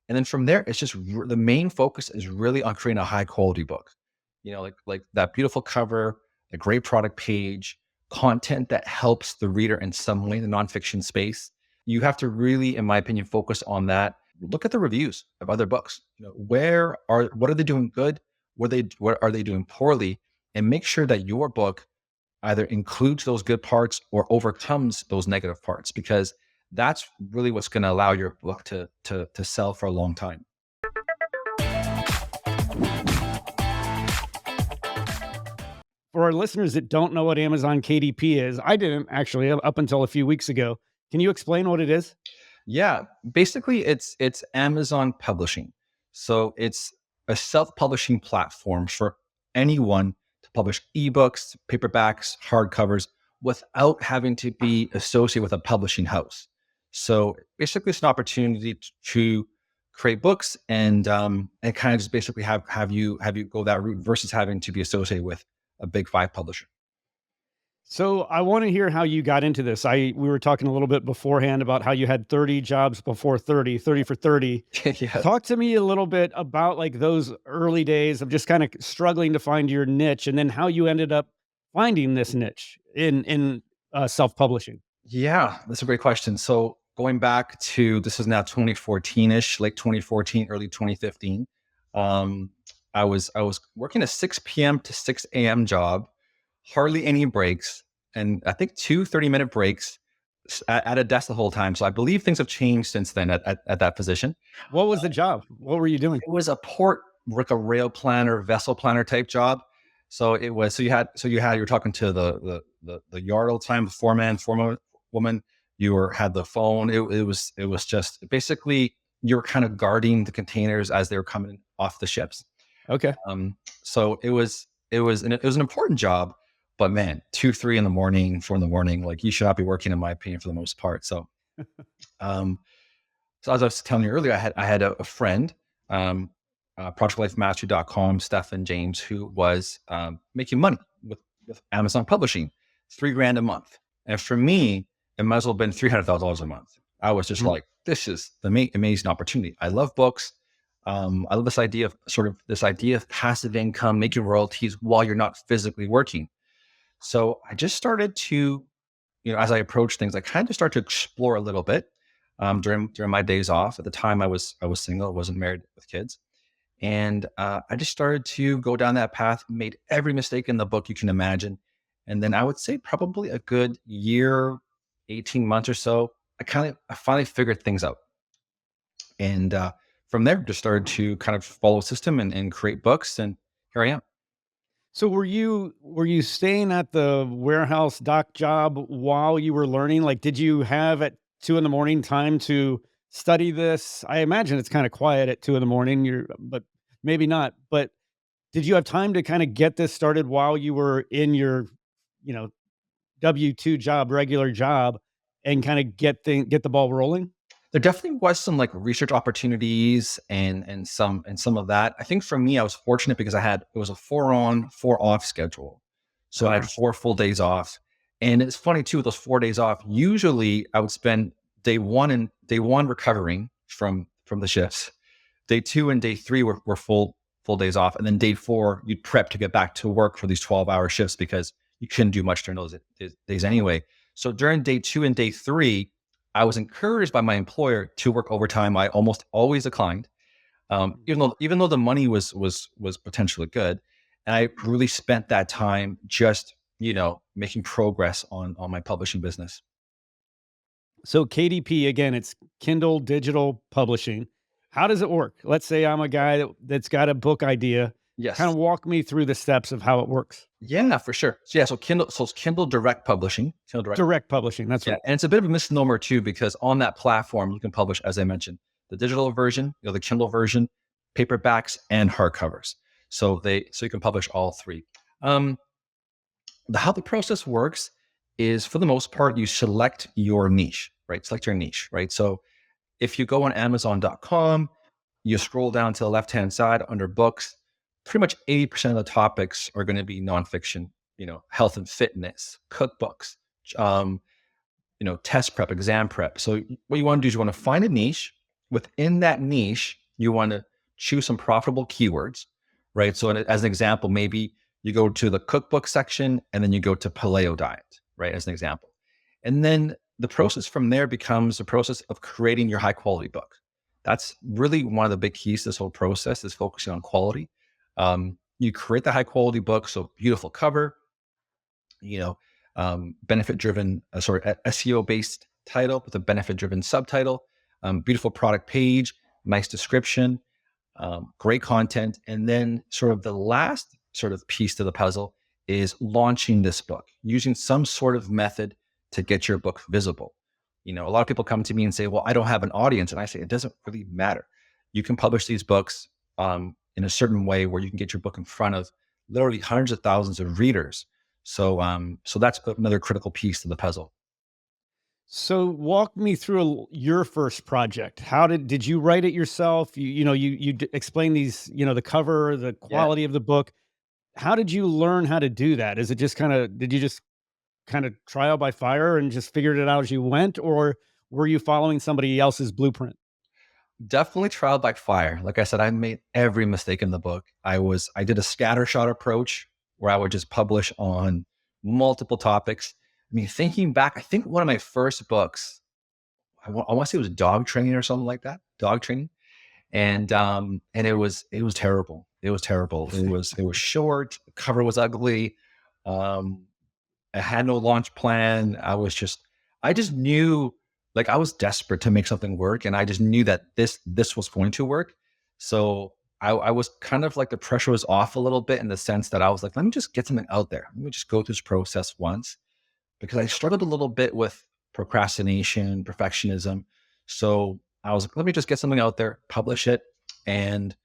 And then from there, it's just the main focus is really on creating a high quality book. Like that beautiful cover, a great product page, content that helps the reader in some way in the nonfiction space. You have to really, in my opinion, focus on that. Look at the reviews of other books. What are they doing good? What are they doing poorly? And make sure that your book either includes those good parts or overcomes those negative parts, because that's really what's going to allow your book to sell for a long time. For our listeners that don't know what Amazon KDP is, I didn't actually up until a few weeks ago. Can you explain what it is? Yeah, basically it's Amazon publishing. So it's a self-publishing platform for anyone to publish ebooks, paperbacks, hardcovers without having to be associated with a publishing house. So basically it's an opportunity to create books and kind of just basically have you go that route versus having to be associated with a big five publisher. So I want to hear how you got into this. We were talking a little bit beforehand about how you had 30 jobs before 30, 30 for 30. Yes. Talk to me a little bit about like those early days of just kind of struggling to find your niche, and then how you ended up finding this niche in self-publishing. Yeah, that's a great question. So going back to, this is now 2014-ish, late 2014, early 2015. Um, I was working a 6 p.m. to 6 a.m. job, hardly any breaks, and I think 2 30-minute breaks at a desk the whole time. So I believe things have changed since then at that position. What was the job? What were you doing? It was a port, like a rail planner, vessel planner type job. So it was, you were talking to the yard all the time, the foreman, woman. Had the phone. It was just basically you were kind of guarding the containers as they were coming off the ships. Okay. So it was an important job, but man, 2 3 in the morning, 4 in the morning, like you should not be working, in my opinion, for the most part. Um, so as I was telling you earlier, I had a friend, projectlifemastery.com, Steph James, who was making money with Amazon publishing, 3 grand a month. And for me, it might as well have been $300,000 a month. I was just Mhm. like, this is the amazing opportunity. I love books. I love this idea of passive income, making royalties while you're not physically working. So I just started to, as I approached things, I kind of started to explore a little bit during my days off. At the time, I was single, I wasn't married with kids, and I just started to go down that path. Made every mistake in the book you can imagine, and then I would say probably a good year, 18 months or so, I finally figured things out, and from there, just started to kind of follow a system and create books, and here I am. So were you staying at the warehouse dock job while you were learning? Like, did you have at 2 in the morning time to study this? I imagine it's kind of quiet at 2 in the morning. But maybe not. But did you have time to kind of get this started while you were in your, you know, W-2 job, regular job, and kind of get the ball rolling? There definitely was some like research opportunities and some of that. I think for me, I was fortunate because it was a 4 on, 4 off schedule. So I had Okay. 4 full days off. And it's funny too, with those 4 days off, usually I would spend day one recovering from the shifts. Day two and day three were full days off. And then day four, you'd prep to get back to work for these 12-hour shifts because you couldn't do much during those days anyway. So during day two and day three, I was encouraged by my employer to work overtime. I almost always declined, even though the money was potentially good, and I really spent that time just making progress on my publishing business. So KDP, again, it's Kindle Digital Publishing. How does it work? Let's say I'm a guy that's got a book idea. Kind Yes, of walk me through the steps of how it works. yeah, for sure. So yeah, so it's Kindle Direct Publishing, Kindle Direct. Direct publishing, that's Yeah, right. and it's a bit of a misnomer too, because on that platform you can publish, as I mentioned, the digital version, the Kindle version, paperbacks, and hardcovers. So you can publish all three. Um, how the process works is, for the most part, you select your niche, right? Select your niche, right? So if you go on Amazon.com, you scroll down to the left-hand side under books, pretty much 80% of the topics are going to be nonfiction, health and fitness, cookbooks, um, test prep, exam prep. So what you want to do is you want to find a niche within that niche, you want to choose some profitable keywords, right? So, as an example, maybe you go to the cookbook section and then you go to paleo diet, right? As an example. And then the process from there becomes the process of creating your high quality book. That's really one of the big keys to this whole process is focusing on quality. You create the high quality book, so beautiful cover, you know, benefit driven, SEO based title with a benefit driven subtitle, beautiful product page, nice description, great content. And then sort of the last sort of piece to the puzzle is launching this book using some sort of method to get your book visible. A lot of people come to me and say, well, I don't have an audience. And I say, it doesn't really matter. You can publish these books in a certain way where you can get your book in front of literally hundreds of thousands of readers. So that's another critical piece to the puzzle. So walk me through your first project. How did you write it yourself? Explain these, the cover, the Yeah. quality of the book. How did you learn how to do that? Is it just did you just kind of trial by fire and just figured it out as you went, or were you following somebody else's blueprint? Definitely trial by fire. Like I said, I made every mistake in the book. I did a scattershot approach where I would just publish on multiple topics. I mean, thinking back, I think one of my first books, I want to say it was dog training or something like that, dog training. And it was terrible. It was terrible. It was short, the cover was ugly. Um, I had no launch plan. I just knew, like, I was desperate to make something work, and I just knew that this was going to work. So I was kind of like the pressure was off a little bit in the sense that I was like, let me just get something out there. Let me just go through this process once because I struggled a little bit with procrastination, perfectionism. So I was like, let me just get something out there, publish it, and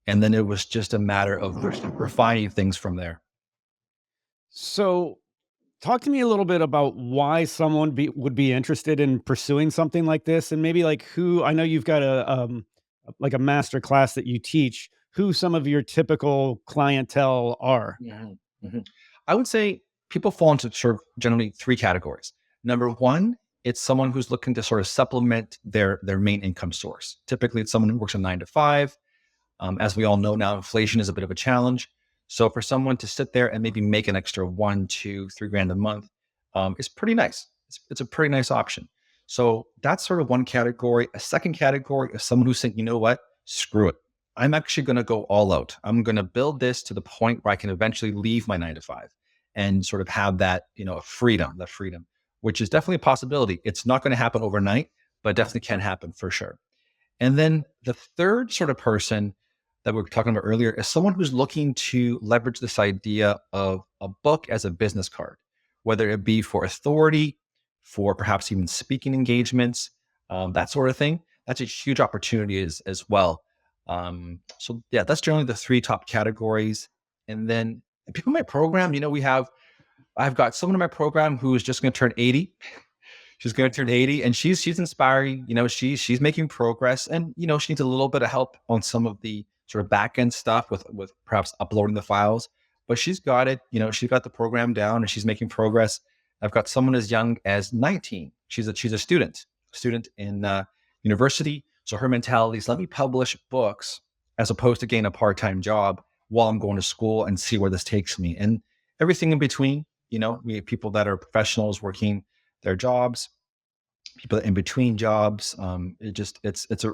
and then it was just a matter of refining things from there. So talk to me a little bit about why someone would be interested in pursuing something like this, and maybe like who I know you've got like a master class that you teach. Who some of your typical clientele are? Mhm, mhm. I would say people fall into sort of generally three categories. Number one, it's someone who's looking to sort of supplement their main income source. Typically, it's someone who works a 9 to 5. As we all know now, inflation is a bit of a challenge. So for someone to sit there and maybe make an extra 1, 2, 3 grand a month, is pretty nice. It's a pretty nice option. So that's sort of one category. A second category is someone who's saying, you know what, screw it. I'm actually going to go all out. I'm going to build this to the point where I can eventually leave my 9 to 5 and sort of have that, freedom, which is definitely a possibility. It's not going to happen overnight, but it definitely can happen for sure. And then the third sort of person that we were talking about earlier is someone who's looking to leverage this idea of a book as a business card, whether it be for authority, for perhaps even speaking engagements, that sort of thing. That's a huge opportunity as well. So yeah, that's generally the three top categories. And then people in my program, I've got someone in my program who is just going to turn 80. She's going to turn 80 and she's inspiring. She's making progress, and she needs a little bit of help on some of the sort of back end stuff with perhaps uploading the files. But she's got it. She's got the program down and she's making progress. I've got someone as young as 19. She's a student in university. So her mentality is, let me publish books as opposed to getting a part-time job while I'm going to school and see where this takes me. And everything in between, we have people that are professionals working their jobs, people in between jobs. It's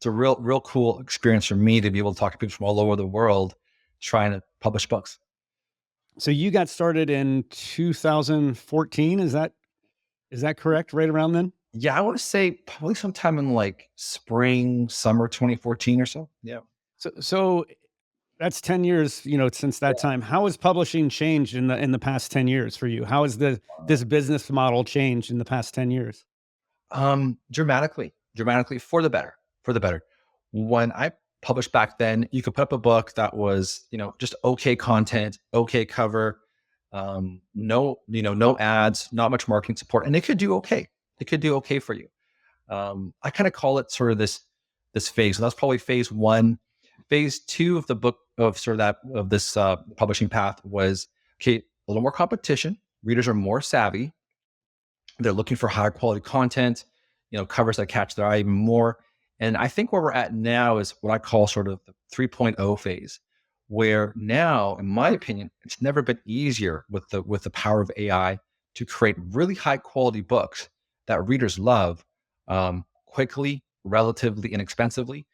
a real cool experience for me to be able to talk to people from all over the world trying to publish books. So you got started in 2014. Is that correct? Right around then? Yeah, I want to say probably sometime in like spring, summer 2014 or so. Yeah. So that's 10 years, since that time. How has publishing changed in the past 10 years for you? How has this business model changed in the past 10 years? Dramatically for the better, for the better. When I published back then, you could put up a book that was, just okay content, okay cover, no ads, not much marketing support, and it could do okay. It could do okay for you. I kind of call it sort of this phase. And that's probably phase one. Phase two of the book of sort of this publishing path was, okay, a little more competition. Readers are more savvy. They're looking for higher quality content, covers that catch their eye even more. And I think where we're at now is what I call sort of the 3.0 phase, where now, in my opinion, it's never been easier with the power of AI to create really high quality books that readers love, quickly, relatively inexpensively.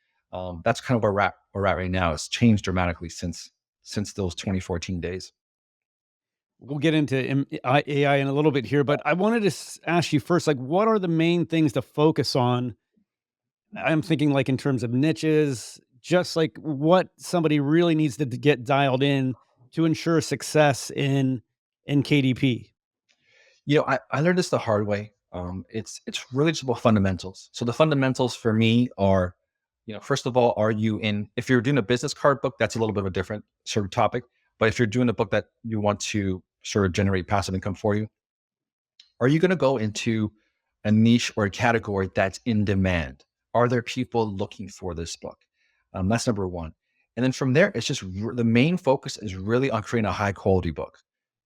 That's kind of where we're at right now. It's changed dramatically since those 2014 days. We'll get into AI in a little bit here, but I wanted to ask you first, like, what are the main things to focus on? I'm thinking like in terms of niches, just like what somebody really needs to get dialed in to ensure success in KDP. I learned this the hard way. It's really just about fundamentals. So the fundamentals for me are, first of all, are you in? If you're doing a business card book, that's a little bit of a different sort of topic. But if you're doing a book that you want to sort of generate passive income for you, are you going to go into a niche or a category that's in demand? Are there people looking for this book? That's number one. And then from there, it's just the main focus is really on creating a high quality book.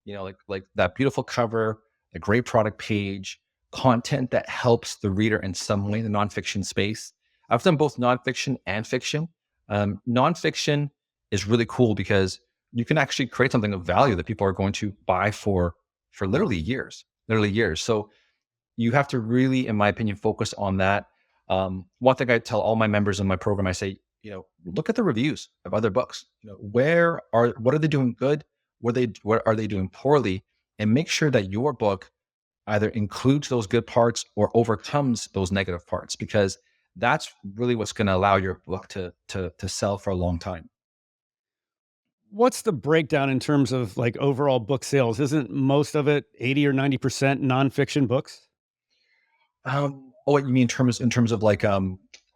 Like that beautiful cover, a great product page, content that helps the reader in some way in the nonfiction space. I've done both nonfiction and fiction. Nonfiction is really cool because you can actually create something of value that people are going to buy for literally years. So you have to really, in my opinion, focus on that. One thing I tell all my members in my program, I say, look at the reviews of other books. What are they doing good? What are they doing poorly? And make sure that your book either includes those good parts or overcomes those negative parts, because that's really what's going to allow your book to sell for a long time. What's the breakdown in terms of like overall book sales? Isn't most of it 80 or 90% nonfiction books? Oh, what you mean in terms of like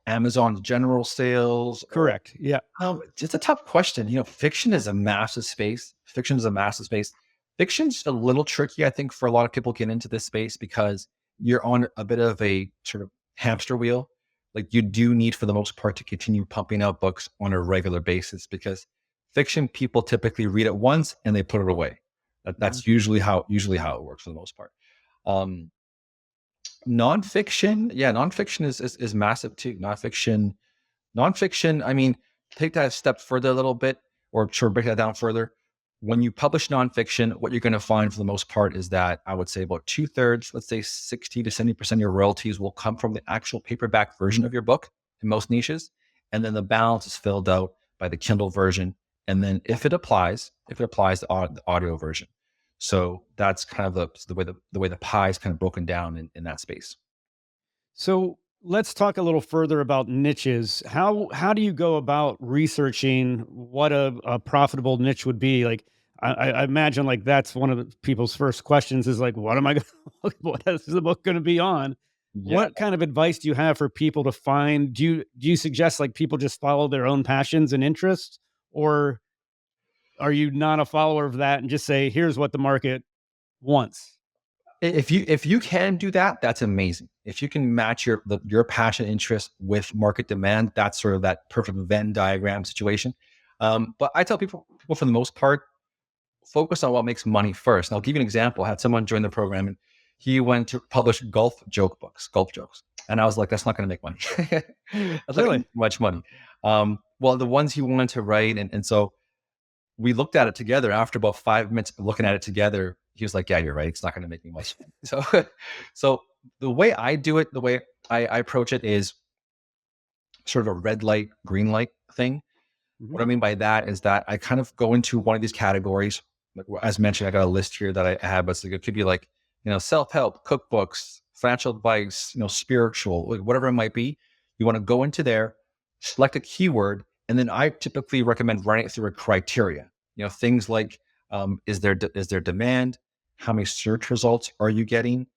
Amazon's general sales, or Correct. Yeah. it's a tough question. Fiction is a massive space. Fiction is a massive space. Fiction's a little tricky, I think, for a lot of people getting into this space because you're on a bit of a sort of hamster wheel. Like you do need, for the most part, to continue pumping out books on a regular basis because fiction people typically read it once and they put it away. Mhm. That's usually how it works for the most part. Um, Nonfiction, yeah, nonfiction is massive too. Nonfiction, I mean, take that a step further a little bit, or sort of break that down further. When you publish nonfiction, what you're going to find for the most part is that I would say about two thirds, let's say 60 to 70% of your royalties will come from the actual paperback version of your book in most niches. And then the balance is filled out by the Kindle version. And then if it applies the audio version. So that's kind of the way the pie is kind of broken down in that space. So let's talk a little further about niches. How do you go about researching what a profitable niche would be? Like I imagine like that's one of the people's first questions is like, what am I going what is the book going to be on? Yeah. What kind of advice do you have for people to find? Do you suggest like people just follow their own passions and interests? Or are you not a follower of that and just say, here's what the market wants? If you can do that, that's amazing. If you can match your passion interest with market demand, that's sort of that perfect Venn diagram situation. But I tell people for the most part, focus on what makes money first. And I'll give you an example. I had someone join the program and he went to publish golf jokes. And I was like, that's not going to make money. That's not going to Really? make much money. Well, the ones he wanted to write, and so we looked at it together. After about 5 minutes of looking at it together, he was like, "Yeah, you're right. It's not going to make me much." So, so the way I do it, the way I approach it is sort of a red light, green light thing. Mhm. What I mean by that is that I kind of go into one of these categories. Like as mentioned, I got a list here that I have, but it could be like, self help, cookbooks, financial advice, spiritual, like whatever it might be. You want to go into there, select a keyword, and then I typically recommend running it through a criteria. Things like, is there demand? How many search results are you getting?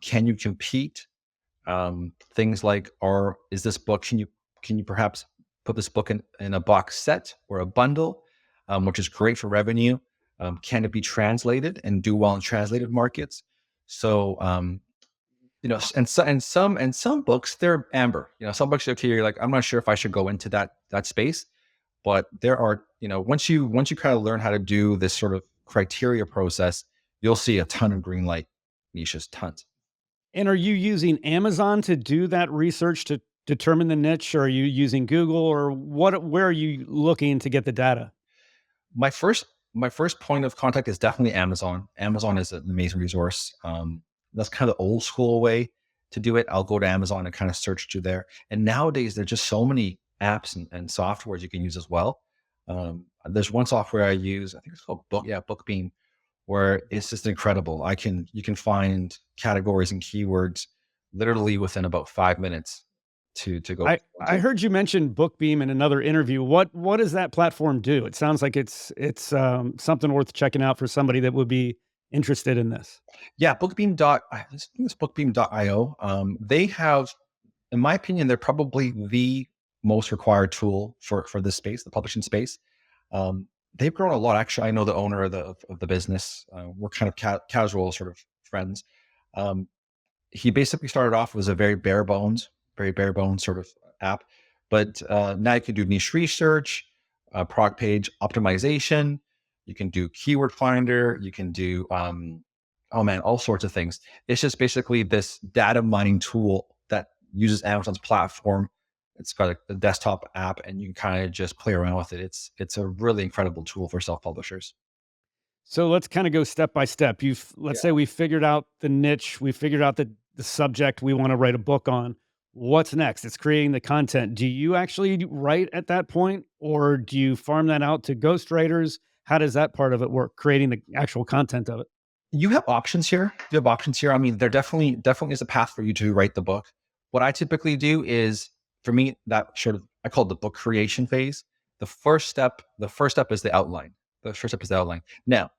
Can you compete? Things like, are is this book, can you perhaps put this book in a box set or a bundle, which is great for revenue. Can it be translated and do well in translated markets? So and some books, they're amber. Some books, okay, you're like, I'm not sure if I should go into that space. But there are, once you kind of learn how to do this sort of criteria process, you'll see a ton of green light niches, tons. And are you using Amazon to do that research to determine the niche? Or are you using Google, or what? Where are you looking to get the data? My first my first point of contact is definitely Amazon. Amazon is an amazing resource. That's kind of the old school way to do it. I'll go to Amazon and kind of search through there. And nowadays, there's just so many apps and softwares you can use as well. There's one software I use. I think it's called Bookbeam, where it's just incredible. You can find categories and keywords literally within about 5 minutes to go I to. heard you mention Bookbeam in another interview. What does that platform do? It sounds like it's something worth checking out for somebody that would be interested in this. Yeah, I think it's bookbeam.io. They have, in my opinion, they're probably the most required tool for this space, the publishing space. They've grown a lot. Actually, I know the owner of the business. We're kind of casual sort of friends. Um, he basically started off as a very bare bones sort of app, but now you can do niche research, product page optimization. You can do keyword finder. You can do oh man, all sorts of things. It's just basically this data mining tool that uses Amazon's platform. It's got a desktop app, and you can kind of just play around with it. It's a really incredible tool for self publishers. So let's kind of go step by step. Let's say we figured out the niche, we figured out the subject we want to write a book on. What's next? It's creating the content. Do you actually write at that point, or do you farm that out to ghostwriters? How does that part of it work? Creating the actual content of it. You have options here. You have options here. I mean, there definitely is a path for you to write the book. What I typically do is, for me, that sort of I call it the book creation phase. The first step is the outline. The first step is the outline. Now,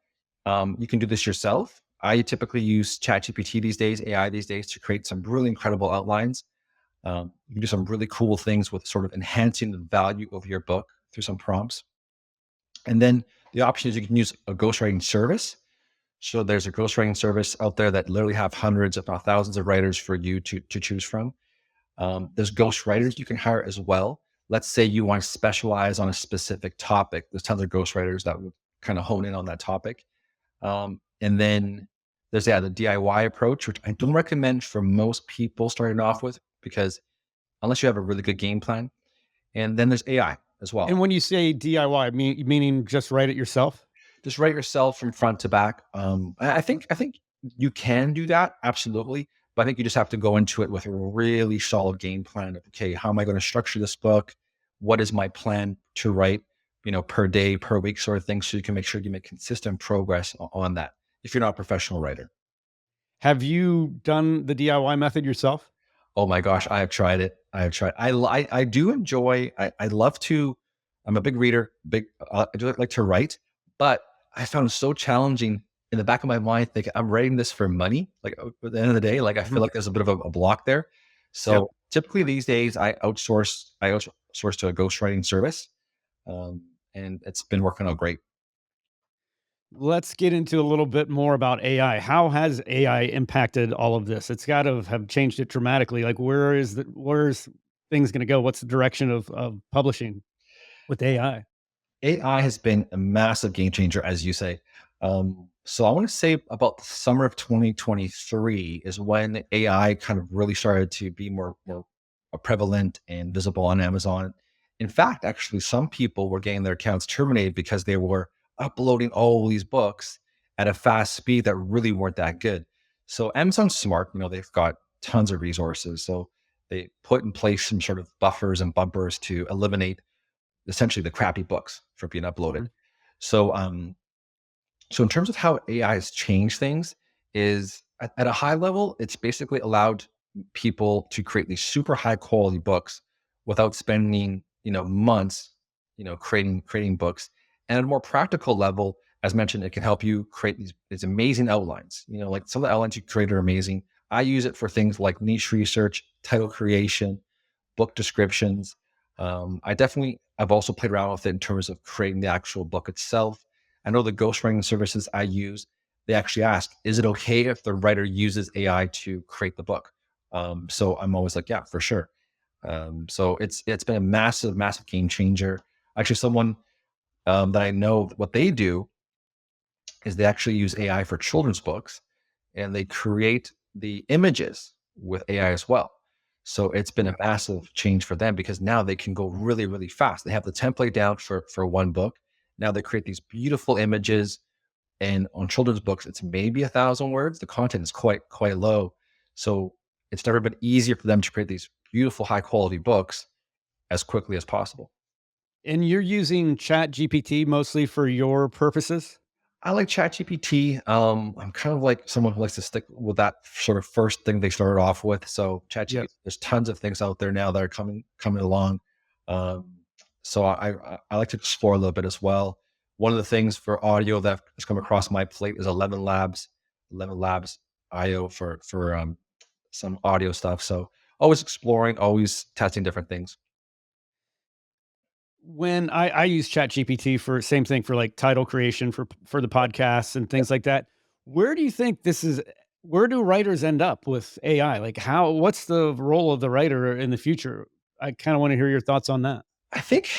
you can do this yourself. I typically use ChatGPT these days, AI these days, to create some really incredible outlines. You can do some really cool things with sort of enhancing the value of your book through some prompts. And then the option is you can use a ghostwriting service. So there's a ghostwriting service out there that literally have hundreds, if not thousands, of writers for you to choose from. There's ghostwriters you can hire as well. Let's say you want to specialize on a specific topic. There's tons of ghostwriters that would kind of hone in on that topic. And then there's the DIY approach, which I don't recommend for most people starting off with, because unless you have a really good game plan. And then there's AI as well. And when you say DIY, meaning just write it yourself? Just write yourself from front to back. I think you can do that, absolutely. But I think you just have to go into it with a really solid game plan of, okay, how am I going to structure this book? What is my plan to write, per day, per week, sort of thing, so you can make sure you make consistent progress on that. If you're not a professional writer. Have you done the DIY method yourself? Oh my gosh, I have tried it. I have tried. I do enjoy. I love to. I'm a big reader. I do like to write, but I found it so challenging in the back of my mind. Thinking I'm writing this for money. Like at the end of the day, like I feel Mhm. like there's a bit of a block there. Yep. So typically these days, I outsource. I outsource to a ghostwriting service, um, and it's been working out great. Let's get into a little bit more about AI. How has AI impacted all of this? It's got to have changed it dramatically. Like, where's things going to go? What's the direction of publishing with AI? AI has been a massive game changer, as you say. So I want to say about the summer of 2023 is when AI kind of really started to be more prevalent and visible on Amazon. In fact, actually, some people were getting their accounts terminated because they were uploading all these books at a fast speed that really weren't that good. So Amazon's smart. They've got tons of resources. So they put in place some sort of buffers and bumpers to eliminate essentially the crappy books from being uploaded. Mhm. So, so in terms of how AI has changed things, is at a high level, it's basically allowed people to create these super high quality books without spending months, creating books. And at a more practical level, as mentioned, it can help you create these amazing outlines. Like some of the outlines you create are amazing. I use it for things like niche research, title creation, book descriptions. I've also played around with it in terms of creating the actual book itself. I know the ghostwriting services I use, they actually ask, is it okay if the writer uses AI to create the book? So I'm always like, yeah, for sure. So it's been a massive game changer. Actually, someone that I know, what they do is they actually use AI for children's books, and they create the images with AI as well. So it's been a massive change for them because now they can go really, really fast. They have the template down for one book. Now they create these beautiful images, and on children's books, it's maybe 1,000 words. The content is quite low, so it's never been easier for them to create these beautiful, high quality books as quickly as possible. And you're using Chat GPT mostly for your purposes? I like ChatGPT. I'm kind of like someone who likes to stick with that sort of first thing they started off with. So Yep. ChatGPT, there's tons of things out there now that are coming along. Um, so I like to explore a little bit as well. One of the things for audio that has come across my plate is 11 Labs IO for some audio stuff. So always exploring, always testing different things. When I use ChatGPT for same thing for, like, title creation for the podcasts and things like that. Where do you think this is where do writers end up with AI? Like, what's the role of the writer in the future? I kinda wanna hear your thoughts on that. I think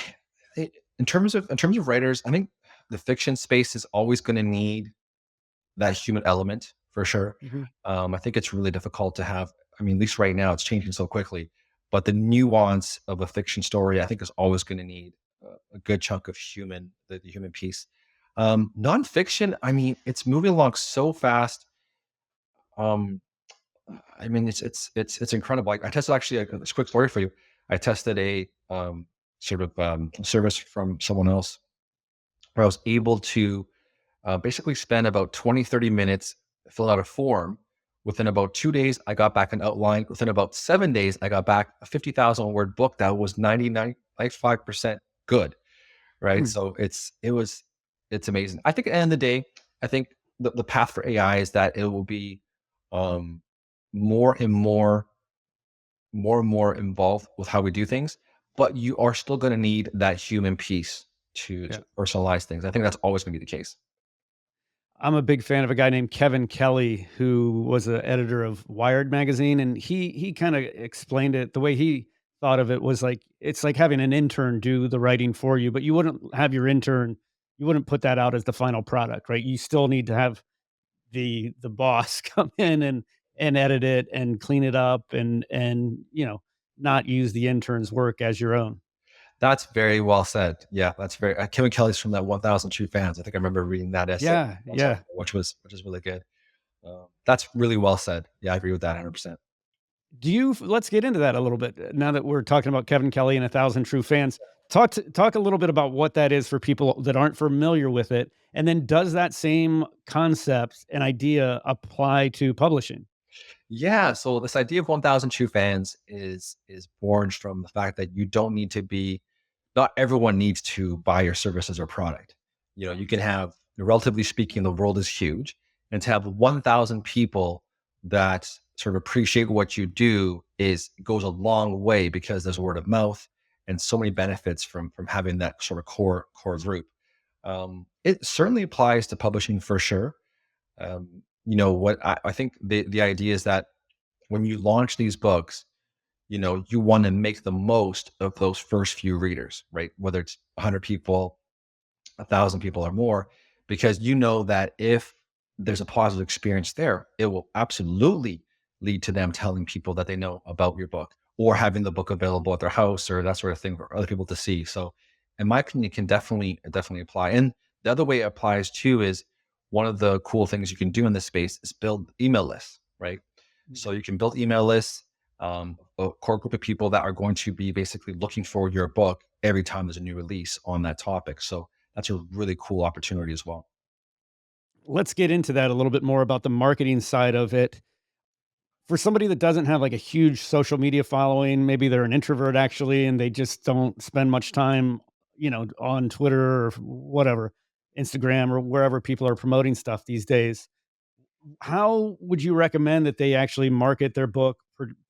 in terms of writers, I think the fiction space is always going to need that human element for sure. Mhm. I think it's really difficult to have. I mean, at least right now, it's changing so quickly. But the nuance of a fiction story, I think, is always going to need a good chunk of the human piece. Nonfiction, I mean, it's moving along so fast. Um, I mean, it's incredible. I tested actually a quick story for you. I tested a sort of service from someone else where I was able to basically spend about 20-30 minutes filling out a form. Within about 2 days, I got back an outline. Within about 7 days, I got back a 50,000 word book that was 95% good. Right. Hmm. So it's amazing. I think at the end of the day, I think the path for AI is that it will be um, more and more involved with how we do things, but you are still going to need that human piece Yeah. to personalize things. I think that's always going to be the case. I'm a big fan of a guy named Kevin Kelly, who was an editor of Wired magazine, and he kind of explained it the way he thought of it was like it's like having an intern do the writing for you, but you wouldn't have your intern, you wouldn't put that out as the final product, right? You still need to have the boss come in and edit it and clean it up and not use the intern's work as your own. That's very well said. Yeah, that's very Kevin Kelly's from that 1,000 True Fans. I think I remember reading that essay Yeah, one time, yeah. which is really good. That's really well said. Yeah, I agree with that 100%. Let's get into that a little bit, now that we're talking about Kevin Kelly and 1,000 True Fans. Talk a little bit about what that is for people that aren't familiar with it, and then does that same concept and idea apply to publishing? Yeah, so this idea of 1,000 True Fans is born from the fact that you don't need to be not everyone needs to buy your services or product. You know, you can have, relatively speaking, the world is huge, and to have 1,000 people that sort of appreciate what you do is goes a long way because there's word of mouth and so many benefits from having that sort of core group. It certainly applies to publishing for sure. What I think the idea is that when you launch these books, you want to make the most of those first few readers, right? Whether it's 100 people, 1,000 people or more, because you know that if there's a positive experience there, it will absolutely lead to them telling people that they know about your book or having the book available at their house or that sort of thing for other people to see. So, in my opinion, it can definitely apply. And the other way it applies too is one of the cool things you can do in this space is build email lists, right? So you can build email lists, a core group of people that are going to be basically looking for your book every time there's a new release on that topic. So that's a really cool opportunity as well. Let's get into that a little bit more about the marketing side of it. For somebody that doesn't have, like, a huge social media following, maybe they're an introvert actually, and they just don't spend much time, on Twitter or whatever, Instagram or wherever people are promoting stuff these days. How would you recommend that they actually market their book,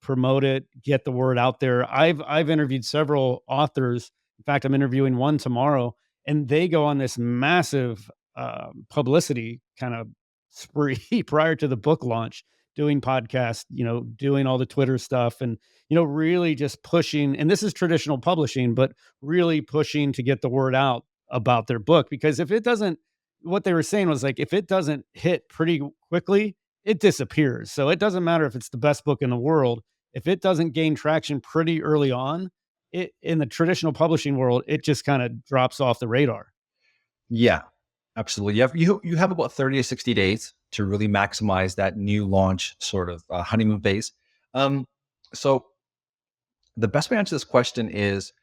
promote it, get the word out there? I've interviewed several authors. In fact, I'm interviewing one tomorrow, and they go on this massive publicity kind of spree prior to the book launch, doing podcasts, doing all the Twitter stuff, and really just pushing. And this is traditional publishing, but really pushing to get the word out about their book, because if it doesn't, what they were saying was like, if it doesn't hit pretty quickly, it disappears. So it doesn't matter if it's the best book in the world. if it doesn't gain traction pretty early on, it in the traditional publishing world, it just kind of drops off the radar. Yeah, absolutely. You have about 30 to 60 days to really maximize that new launch sort of honeymoon phase. Um, so the best way to answer this question is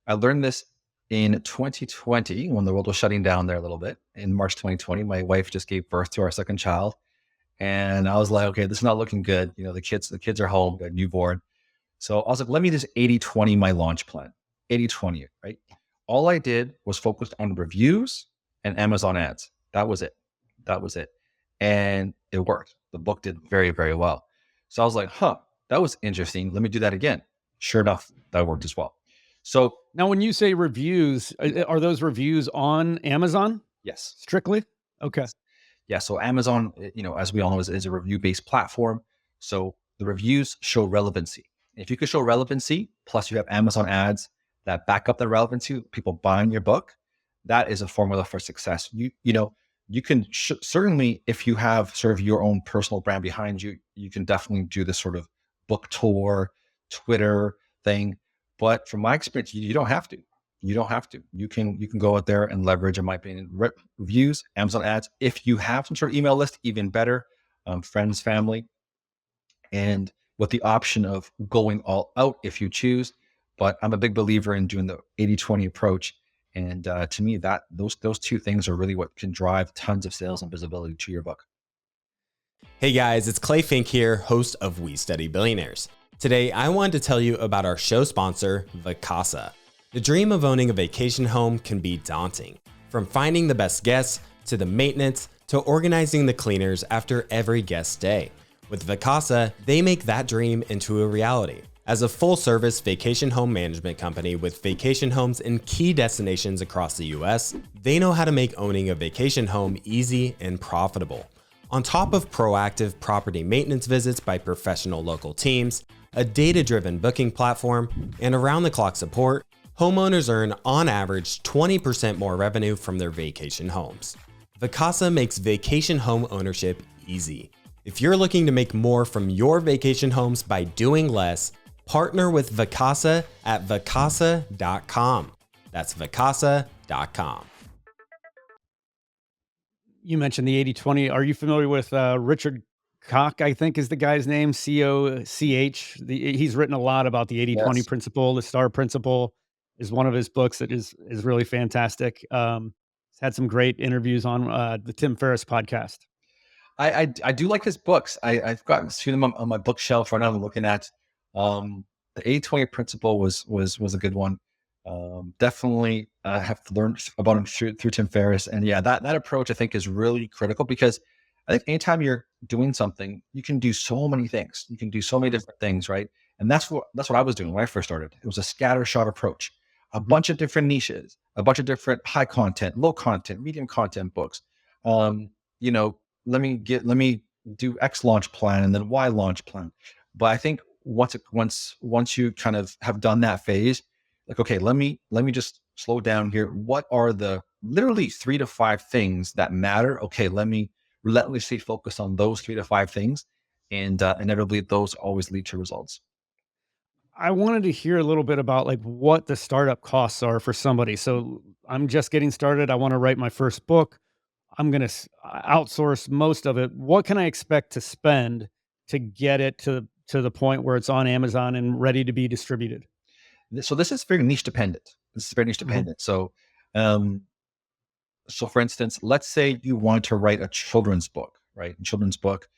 I learned this in 2020 when the world was shutting down there a little bit. In March 2020, my wife just gave birth to our second child. And I was like, okay, this is not looking good. The kids are home, got a newborn. So I was like, let me just 80/20 my launch plan. 80/20, right? All I did was focused on reviews and Amazon ads. That was it. That was it. And it worked. The book did very, very well. So I was like, huh, that was interesting. Let me do that again. Sure enough, that worked as well. So Now, when you say reviews, are those reviews on Amazon yes, strictly? Okay. yeah. So Amazon, as we all know, is a review-based platform. So the reviews show relevancy. If you could show relevancy, plus you have Amazon ads that back up the relevancy, people buying your book, that is a formula for success. You can certainly, if you have sort of your own personal brand behind you, you can definitely do this sort of book tour, Twitter thing. But from my experience, you don't have to. You don't have to. You can go out there and leverage, in my opinion, reviews, Amazon ads. If you have some sort of email list, even better, friends, family, and with the option of going all out if you choose. But I'm a big believer in doing the 80/20 approach. And to me, that those two things are really what can drive tons of sales and visibility to your book. Hey guys, it's Clay Fink here, host of We Study Billionaires. Today, I wanted to tell you about our show sponsor, Vacasa. The dream of owning a vacation home can be daunting. From finding the best guests, to the maintenance, to organizing the cleaners after every guest stay. With Vacasa, they make that dream into a reality. As a full-service vacation home management company with vacation homes in key destinations across the US, they know how to make owning a vacation home easy and profitable. On top of proactive property maintenance visits by professional local teams, a data-driven booking platform, and around-the-clock support, homeowners earn on average 20% more revenue from their vacation homes. Vacasa makes vacation home ownership easy. If you're looking to make more from your vacation homes by doing less, partner with Vacasa at vacasa.com. That's vacasa.com. You mentioned the 80/20. Are you familiar with Richard Koch, I think is the guy's name, Coch. He's written a lot about the 80/20 Yes. principle. The STAR principle is one of his books that is really fantastic. He's had some great interviews on the Tim Ferriss podcast. I do like his books. I've gotten to them on my bookshelf right now. I'm looking at the 80/20 principle was a good one. Definitely have learned about him through Tim Ferriss, and yeah, that approach I think is really critical because I think anytime you're doing something, you can do so many things. You can do so many different things, right? And that's what I was doing when I first started. It was a scattershot approach, a bunch of different niches, a bunch of different high content, low content, medium content books. Um, you know, let me do X launch plan and then Y launch plan. But I think once you kind of have done that phase, like, okay, let me just slow down here. What are the literally 3 to 5 things that matter? Okay, let me relentlessly focus on those 3 to 5 things, and inevitably those always lead to results. I wanted to hear a little bit about like what the startup costs are for somebody. So I'm just getting started. I want to write my first book. I'm going to outsource most of it. What can I expect to spend to get it to the point where it's on Amazon and ready to be distributed? So this is very niche dependent. This is very niche Mhm. dependent. Um, so for instance, let's say you want to write a children's book, right? Children's book,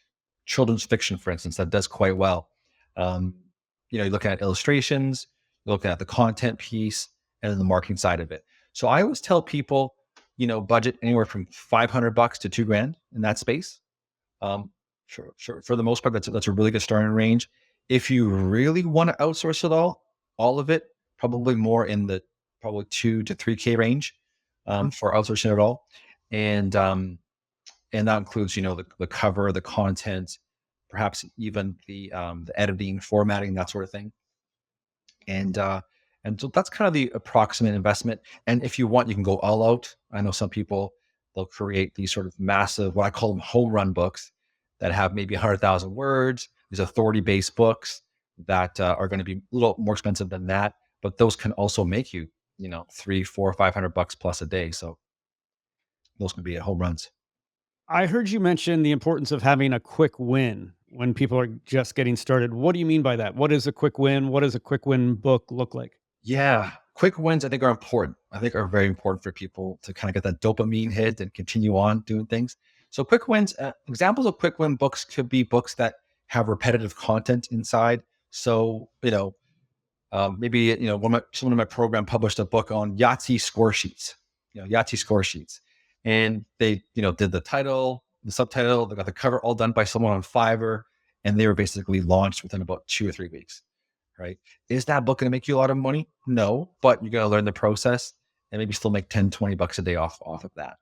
children's fiction, for instance, that does quite well. Um, you're looking at illustrations, you're looking at the content piece, and then the marketing side of it. So I always tell people, budget anywhere from $500 to 2 grand in that space. Um, for the most part, that's a really good starting range. If you really want to outsource it all of it, probably more in the probably 2 to 3K range Mhm. for outsourcing it all, and that includes the cover, the content, perhaps even the editing, formatting, that sort of thing. And so that's kind of the approximate investment. And if you want, you can go all out. I know some people, they'll create these sort of massive, what I call them home run books that have maybe 100,000 words. These authority based books that are going to be a little more expensive than that, but those can also make you, three, four, $500 plus a day. So those can be home runs. I heard you mention the importance of having a quick win when people are just getting started. What do you mean by that? What is a quick win? What does a quick win book look like? Yeah, quick wins I think are important. I think are very important for people to kind of get that dopamine hit and continue on doing things. So quick wins, examples of quick win books could be books that have repetitive content inside. So maybe someone in my program published a book on Yahtzee score sheets, Yahtzee score sheets, and they did the title, the subtitle, they got the cover all done by someone on Fiverr, and they were basically launched within about 2 or 3 weeks. Right? Is that book going to make you a lot of money? No, but you're going to learn the process and maybe still make 10, $20 a day off of that.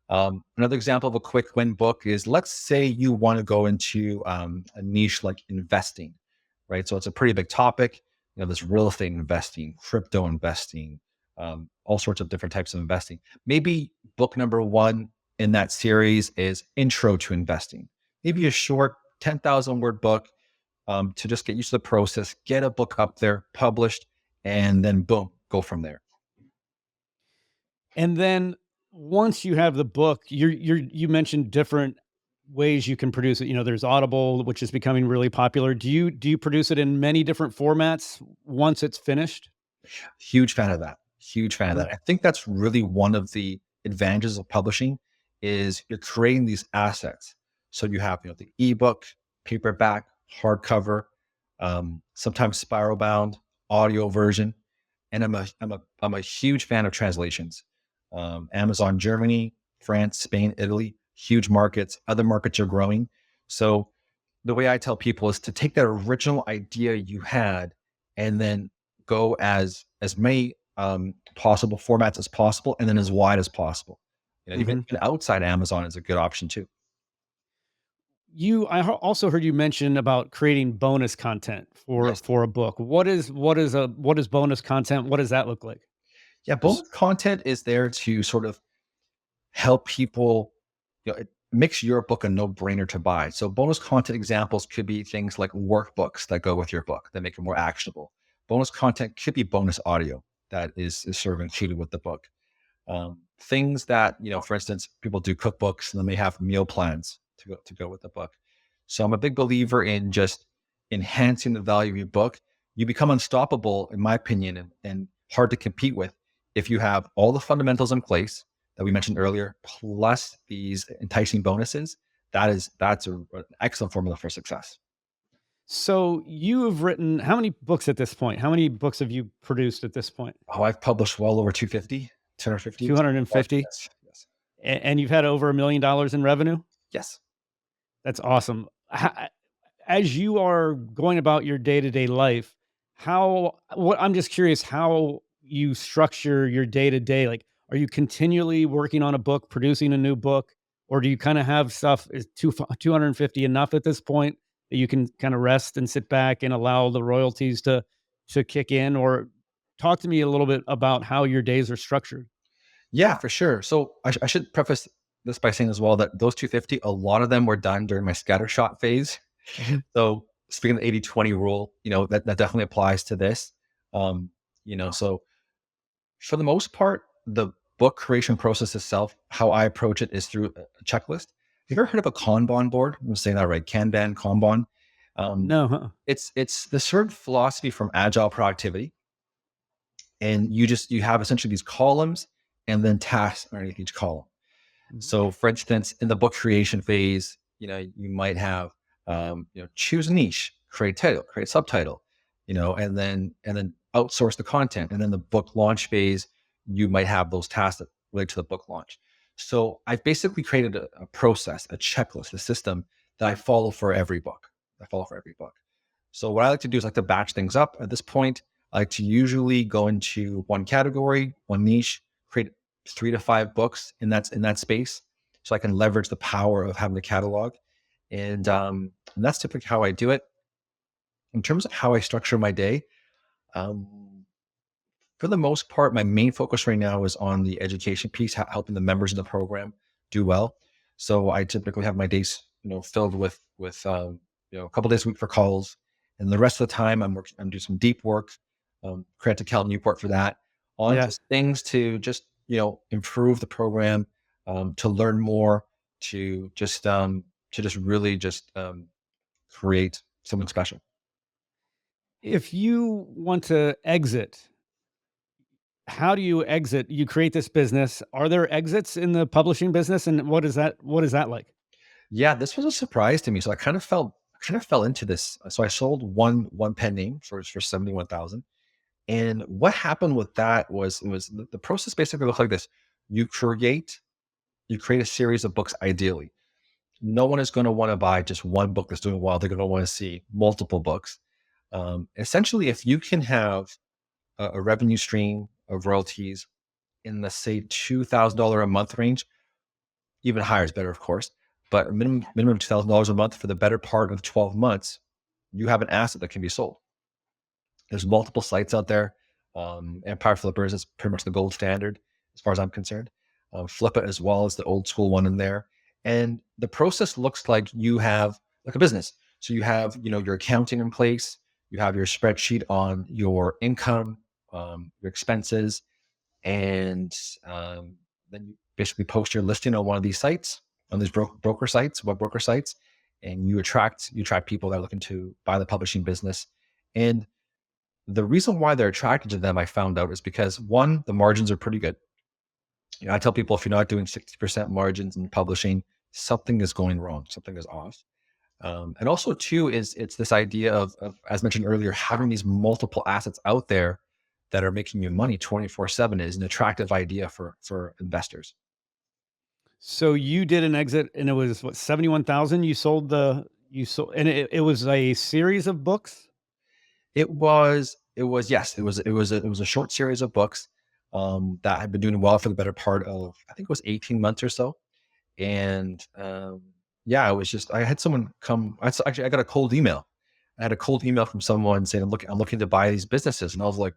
Another example of a quick win book is, let's say you want to go into a niche like investing, right? So it's a pretty big topic. There's real estate investing, crypto investing, all sorts of different types of investing. Maybe book number one in that series is Intro to Investing. Maybe a short 10,000 word book to just get used to the process, get a book up there, published, and then boom, go from there. And then once you have the book, you mentioned different ways you can produce it. There's Audible, which is becoming really popular. Do you produce it in many different formats once it's finished? Huge fan of that. Huge fan of Yeah. that. I think that's really one of the advantages of publishing is you're creating these assets. So you have, the ebook, paperback, hardcover, sometimes spiral bound, audio version. And I'm a huge fan of translations. Amazon Germany, France, Spain, Italy, huge markets. Other markets are growing. So the way I tell people is to take that original idea you had and then go as many possible formats as possible, and then as wide as possible. Mhm. Even outside Amazon is a good option too. Also heard you mention about creating bonus content for Yes. for a book. What is bonus content? What does that look like? Yeah, bonus content is there to sort of help people, it makes your book a no-brainer to buy. So bonus content examples could be things like workbooks that go with your book that make it more actionable. Bonus content could be bonus audio that is sort of included with the book. Things that, for instance, people do cookbooks and then they have meal plans to go with the book. So I'm a big believer in just enhancing the value of your book. You become unstoppable, in my opinion, and hard to compete with if you have all the fundamentals in place that we mentioned earlier, plus these enticing bonuses. That's an excellent formula for success. So you have written how many books at this point? How many books have you produced at this point? Oh, I've published well over 250, 250. 250? Yes, yes, And you've had over $1 million in revenue? yes. That's awesome. As you are going about your day-to-day life, I'm just curious how you structure your day-to-day. Like, are you continually working on a book, producing a new book, or do you kind of have stuff is 250 enough at this point that you can kind of rest and sit back and allow the royalties to kick in? Or talk to me a little bit about how your days are structured. Yeah, for sure. So I should preface this by saying as well that those 250, a lot of them were done during my scattershot phase. Mhm. So speaking of the 80-20 rule, that definitely applies to this. So for the most part, the book creation process itself, how I approach it is through a checklist. Have you ever heard of a Kanban board? I'm saying that right. Kanban, Kanban. Um, No, huh? it's the sort of philosophy from agile productivity. And you have essentially these columns and then tasks underneath each column. Mhm. So, for instance, in the book creation phase, you might have, choose a niche, create title, create subtitle, and then outsource the content. And then the book launch phase, you might have those tasks that relate to the book launch. So I've basically created a process, a checklist, a system that I follow for every book. I follow for every book. So what I like to do is like to batch things up. At this point, I like to usually go into one category, one niche, create 3 to 5 books in that space, so I can leverage the power of having the catalog. And that's typically how I do it. In terms of how I structure my day, um, for the most part, my main focus right now is on the education piece, helping the members of the program do well. So I typically have my days, filled with a couple days a week for calls, And the rest of the time, I'm doing some deep work, credit to Cal Newport for that, on Yeah. just things to just, improve the program, to learn more, to just really just create something special. If you want to exit, how do you exit? You create this business. Are there exits in the publishing business? And what is that like? Yeah, this was a surprise to me. So I kind of fell into this. So I sold one pen name for 71,000. And what happened with that was, the process basically looked like this. You create you create a series of books ideally. No one is going to want to buy just one book that's doing well. They're going to want to see multiple books. Essentially, if you can have a revenue stream of royalties in the say $2,000 a month range, even higher is better, of course, but a minimum of $2,000 a month for the better part of 12 months, you have an asset that can be sold. There's multiple sites out there. Empire Flippers is pretty much the gold standard as far as I'm concerned. Flip It as well as the old school one in there. And the process looks like you have like a business. So you have, your accounting in place. You have your spreadsheet on your income, your expenses, and then you basically post your listing on one of these sites, on these broker sites, web broker sites, and you attract people that are looking to buy the publishing business. And the reason why they're attracted to them, I found out, is because one, the margins are pretty good. I tell people, if you're not doing 60% margins in publishing, something is going wrong, something is off. And also, two, is it's this idea of, as mentioned earlier, having these multiple assets out there that are making you money 24/7 is an attractive idea for investors. So you did an exit and it was what, 71,000 you sold, and it was a series of books? It was a short series of books that had been doing well for the better part of, I think it was 18 months or so. And yeah, I had someone come. Actually, I got a cold email. I had a cold email from someone saying, I'm looking to buy these businesses. And I was like,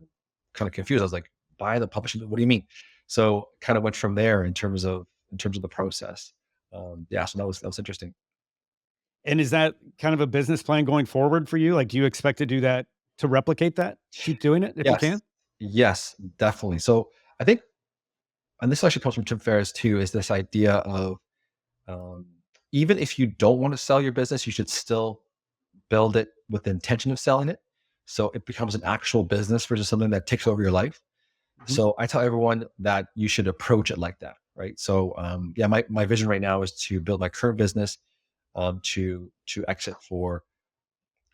kind of confused. I was like, buy the publishing? What do you mean? So kind of went from there in terms of the process. Yeah, so that was interesting. And is that kind of a business plan going forward for you? Like, do you expect to do that, to replicate that? Keep doing it if you Yes, can? yes, definitely. So I think, and this actually comes from Tim Ferriss too, is this idea of, um, even if you don't want to sell your business, you should still build it with the intention of selling it. So it becomes an actual business versus something that takes over your life. Mhm. So I tell everyone that you should approach it like that, right? So yeah, my vision right now is to build my current business, to exit for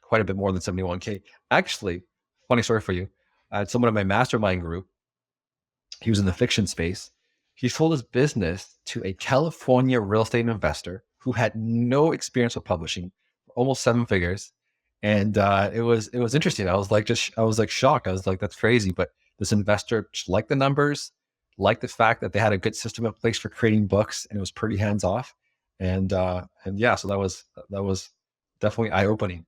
quite a bit more than 71K. Actually, funny story for you. I had someone in my mastermind group. He was in the fiction space. He sold his business to a California real estate investor who had no experience with publishing, almost seven figures. And it was interesting. I was like shocked. I was like, that's crazy. But this investor just liked the numbers, liked the fact that they had a good system in place for creating books, and it was pretty hands off. And yeah, so that was definitely eye opening.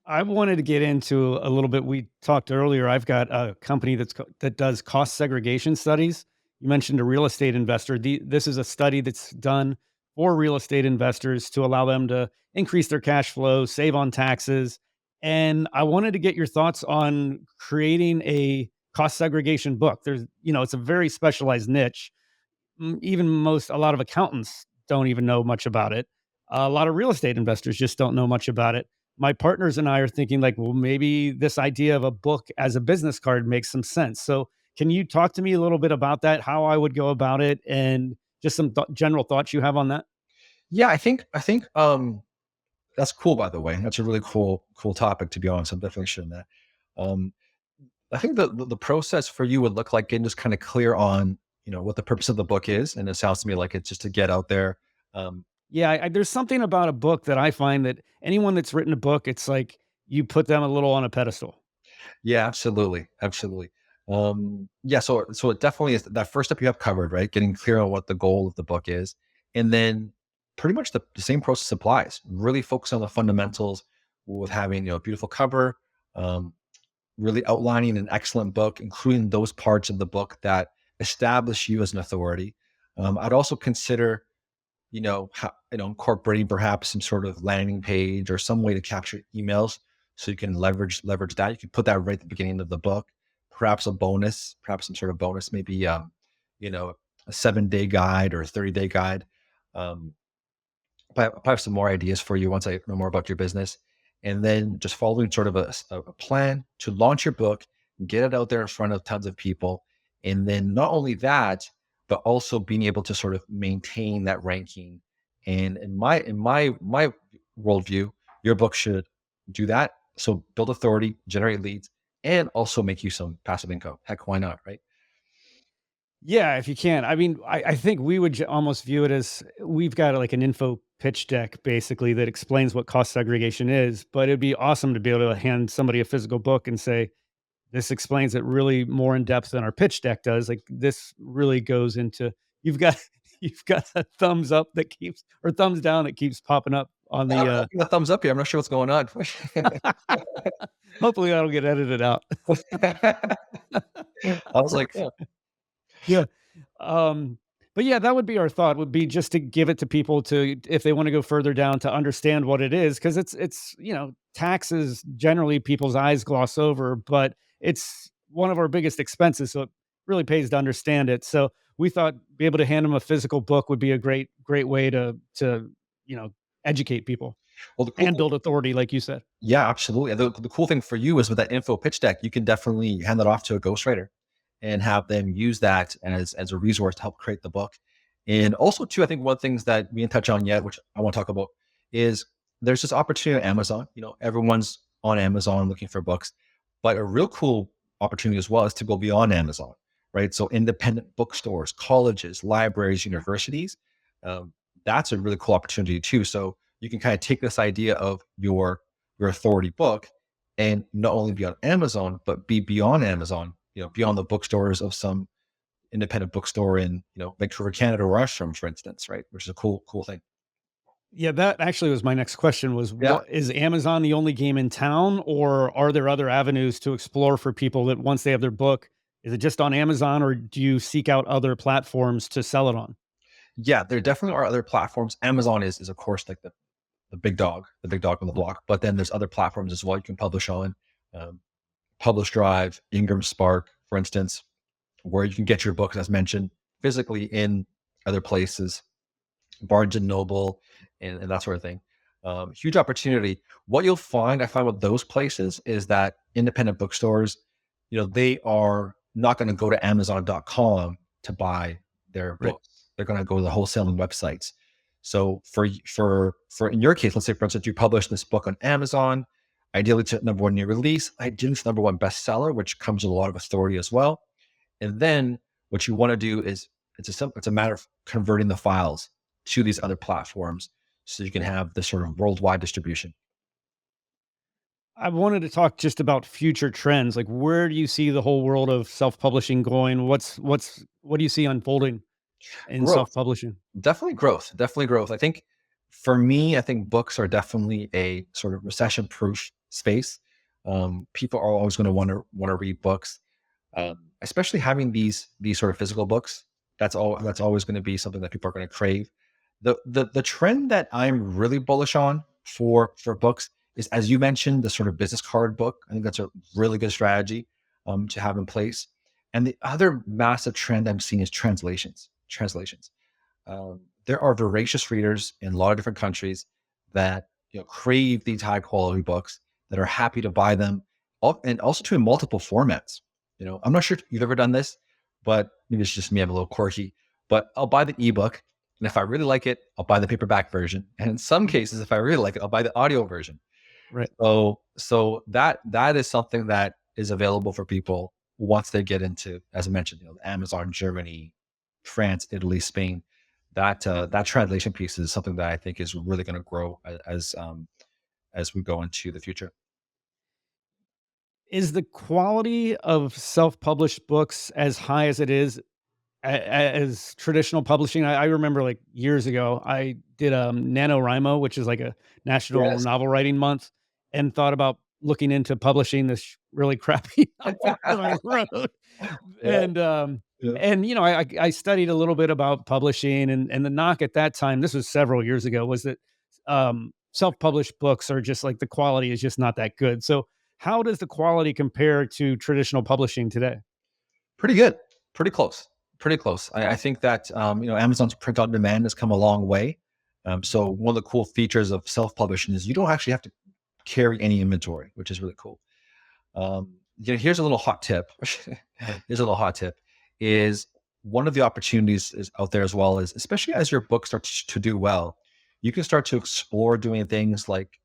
I wanted to get into a little bit. We talked earlier. I've got a company that does cost segregation studies. You mentioned a real estate investor. This is a study that's done for real estate investors to allow them to increase their cash flow, save on taxes. And I wanted to get your thoughts on creating a cost segregation book. It's a very specialized niche. Even a lot of accountants don't even know much about it. A lot of real estate investors just don't know much about it. My partners and I are thinking like, well, maybe this idea of a book as a business card makes some sense. So, can you talk to me a little bit about that? How I would go about it, and just some general thoughts you have on that? Yeah, I think that's cool, by the way. That's a really cool topic, to be honest. I'm definitely sharing that. Um, I think the process for you would look like getting just kind of clear on, what the purpose of the book is. And it sounds to me like it's just to get out there. Um, Yeah, there's something about a book that I find that anyone that's written a book, it's like you put them a little on a pedestal. yeah, absolutely. Absolutely. Yeah, so it definitely is that first step you have covered, right? Getting clear on what the goal of the book is. And then pretty much the same process applies. Really focus on the fundamentals with having, a beautiful cover, um, really outlining an excellent book, including those parts of the book that establish you as an authority. I'd also consider, incorporating perhaps some sort of landing page or some way to capture emails So you can leverage that. You can put that right at the beginning of the book, perhaps a bonus, perhaps some sort of bonus, maybe you know, a 7-day guide or a 30-day guide. Um, I have some more ideas for you once I know more about your business. And then just following sort of a plan to launch your book, get it out there in front of tons of people. And then not only that, but also being able to sort of maintain that ranking. And in my worldview, your book should do that. So build authority, generate leads, and also make you some passive income. Heck, why not? Right? Yeah, if you can. I mean, I think we would almost view it as we've got like an info pitch deck basically that explains what cost segregation is. But it'd be awesome to be able to hand somebody a physical book and say, this explains it really more in depth than our pitch deck does. Like this really goes into you've got you've got a thumbs up that keeps or thumbs down that keeps popping up on I'm the giving a thumbs up here. I'm not sure what's going on. hopefully that'll get edited out. I was like, yeah. Yeah. Um, but yeah, that would be our thought would be just to give it to people to if they want to go further down to understand what it is because it's taxes generally people's eyes gloss over, but it's one of our biggest expenses, so it really pays to understand it. So we thought be able to hand them a physical book would be a great way to you know educate people Well, the cool and thing, build authority, like you said. yeah, absolutely. And the cool thing for you is with that info pitch deck, you can definitely hand that off to a ghostwriter and have them use that as a resource to help create the book. And also, too, I think one of the things that we didn't touch on yet, which I want to talk about, is there's this opportunity on Amazon. Everyone's on Amazon looking for books, but a real cool opportunity as well is to go beyond Amazon, right? So independent bookstores, colleges, libraries, universities. Um, that's a really cool opportunity too. So you can kind of take this idea of your authority book and not only be on Amazon, but be beyond Amazon, beyond the bookstores of some independent bookstore in, Vancouver, Canada, or Ashram, for instance, right? Which is a cool thing. Yeah, that actually was my next question was Yeah. what is Amazon the only game in town or are there other avenues to explore for people that once they have their book, is it just on Amazon or do you seek out other platforms to sell it on? Yeah, there definitely are other platforms. Amazon is of course like the big dog on the block. But then there's other platforms as well you can publish on. Um, Publish Drive, Ingram Spark, for instance, where you can get your books, as mentioned, physically in other places, Barnes and Noble, and that sort of thing. Huge opportunity. What you'll find, I find with those places is that independent bookstores, they are not going to go to Amazon.com to buy their Right. books. They're going to go to the wholesaling websites. So for in your case, let's say for instance you publish this book on Amazon, ideally it's at number one new release, ideally it's number one bestseller, which comes with a lot of authority as well. And then what you want to do is it's a matter of converting the files to these other platforms so you can have this sort of worldwide distribution. I wanted to talk just about future trends. Like where do you see the whole world of self-publishing going? What do you see unfolding in Growth, self-publishing? definitely growth. I think for me, I think books are definitely a sort of recession proof space. People are always going to want to read books, especially having these sort of physical books. That's always going to be something that people are going to crave. The trend that I'm really bullish on for books is, as you mentioned, the sort of business card book. I think that's a really good strategy to have in place. And the other massive trend I'm seeing is translations. Translations. There are voracious readers in a lot of different countries that crave these high quality books that are happy to buy them, and also to in multiple formats. I'm not sure if you've ever done this, but maybe it's just me. I'm a little quirky, but I'll buy the ebook, and if I really like it, I'll buy the paperback version. And in some cases, if I really like it, I'll buy the audio version. Right. So that is something that is available for people once they get into, as I mentioned, Amazon, Germany, France, Italy, Spain. That translation piece is something that I think is really going to grow as we go into the future. Is the quality of self-published books as high as it is as traditional publishing? I remember like years ago, I did NaNoWriMo, which is like a national Yes. novel writing month, and thought about looking into publishing this really crappy novel that I wrote. Yeah. And Yeah. I studied a little bit about publishing and the knock at that time, this was several years ago, was that self-published books are just like the quality is just not that good. So how does the quality compare to traditional publishing today? Pretty good, pretty close, pretty close. I think that Amazon's print on demand has come a long way. So one of the cool features of self-publishing is you don't actually have to carry any inventory, which is really cool. Here's a little hot tip. Here's a little hot tip is one of the opportunities is out there as well is, especially as your book starts to do well, you can start to explore doing things like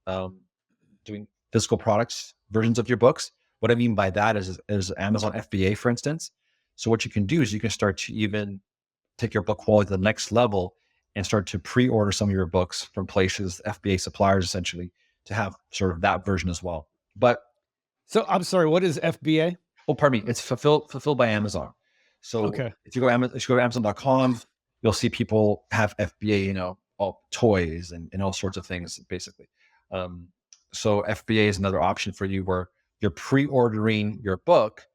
doing physical products versions of your books. What I mean by that is Amazon FBA, for instance. So what you can do is you can start to even take your book quality to the next level and start to pre-order some of your books from places, FBA suppliers, essentially, to have sort of that version as well. But So I'm sorry, what is FBA? oh, pardon me, it's fulfilled by Amazon. So Okay. if you go to Amazon.com, you'll see people have FBA, all toys and all sorts of things, basically. Um, so FBA is another option for you where you're pre-ordering your book